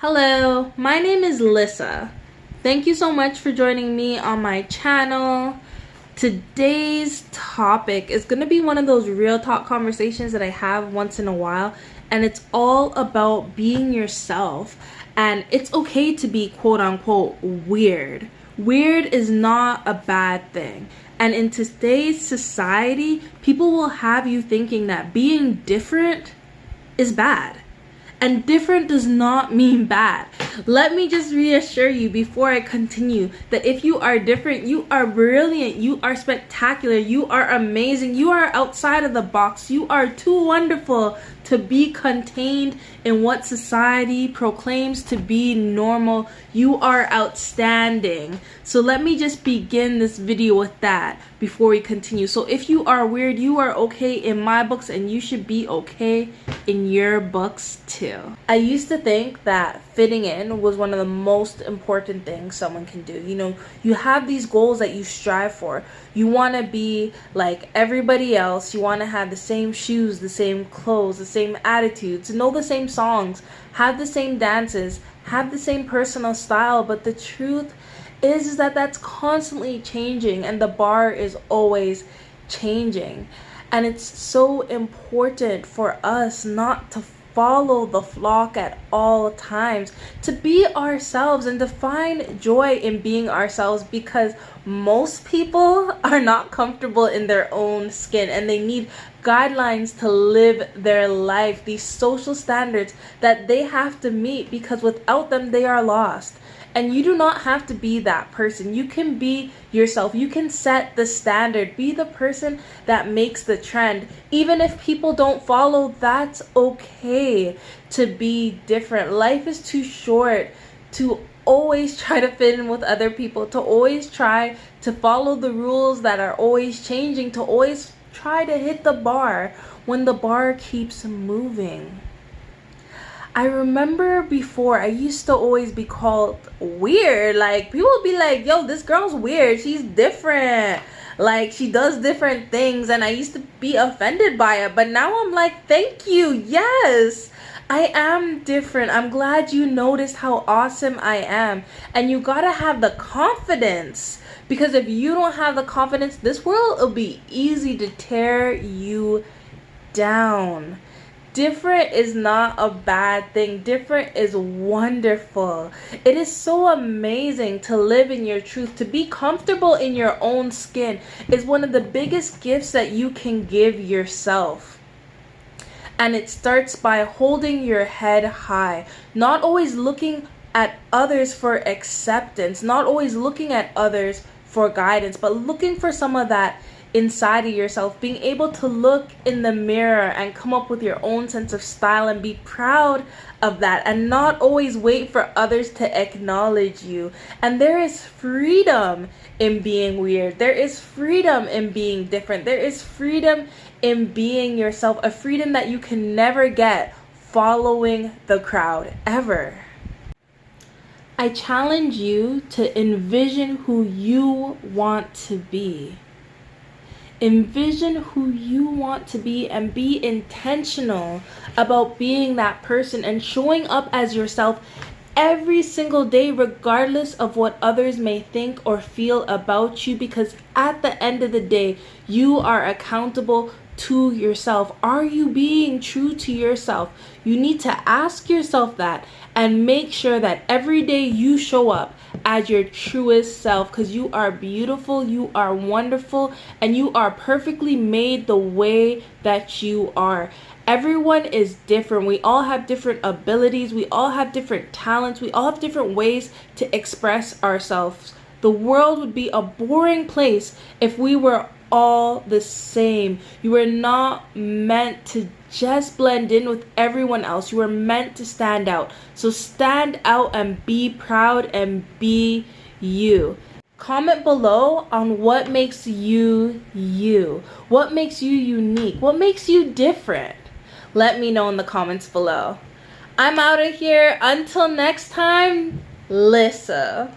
Hello, my name is Lissa. Thank you so much for joining me on my channel. Today's topic is going to be one of those real talk conversations that I have once in a while, and it's all about being yourself. And it's okay to be quote unquote weird. Weird is not a bad thing. And in today's society, people will have you thinking that being different is bad. And different does not mean bad. Let me just reassure you before I continue that if you are different, you are brilliant, you are spectacular, you are amazing, you are outside of the box, you are too wonderful to be contained in what society proclaims to be normal. You are outstanding. So let me just begin this video with that before we continue. So if you are weird, you are okay in my books, and you should be okay in your books too. I used to think that fitting in was one of the most important things someone can do. You know, you have these goals that you strive for. You want to be like everybody else. You want to have the same shoes, the same clothes, the same attitudes, know the same songs, have the same dances, have the same personal style. But the truth is that that's constantly changing, and the bar is always changing. And it's so important for us not to follow the flock at all times, to be ourselves and to find joy in being ourselves, because most people are not comfortable in their own skin and they need guidelines to live their life, these social standards that they have to meet, because without them they are lost. And you do not have to be that person. You can be yourself. You can set the standard. Be the person that makes the trend. Even if people don't follow, that's okay to be different. Life is too short to always try to fit in with other people, to always try to follow the rules that are always changing, to always try to hit the bar when the bar keeps moving. I remember before, I used to always be called weird. Like, people would be like, yo, this girl's weird. She's different. Like, she does different things. And I used to be offended by it. But now I'm like, thank you. Yes, I am different. I'm glad you noticed how awesome I am. And you gotta have the confidence. Because if you don't have the confidence, this world will be easy to tear you down. Different is not a bad thing. Different is wonderful. It is so amazing to live in your truth. To be comfortable in your own skin is one of the biggest gifts that you can give yourself. And it starts by holding your head high, not always looking at others for acceptance, not always looking at others for guidance, but looking for some of that inside of yourself, being able to look in the mirror and come up with your own sense of style and be proud of that, and not always wait for others to acknowledge you. And there is freedom in being weird. There is freedom in being different. There is freedom in being yourself, a freedom that you can never get following the crowd, ever. I challenge you to envision who you want to be. Envision who you want to be and be intentional about being that person and showing up as yourself every single day, regardless of what others may think or feel about you, because at the end of the day, you are accountable to yourself. Are you being true to yourself? You need to ask yourself that and make sure that every day you show up as your truest self, because you are beautiful, you are wonderful, and you are perfectly made the way that you are. Everyone is different. We all have different abilities. We all have different talents. We all have different ways to express ourselves. The world would be a boring place if we were all the same. You were not meant to just blend in with everyone else. You were meant to stand out. So stand out and be proud and be you. Comment below on what makes you you. What makes you unique? What makes you different? Let me know in the comments below. I'm out of here. Until next time, Lissa.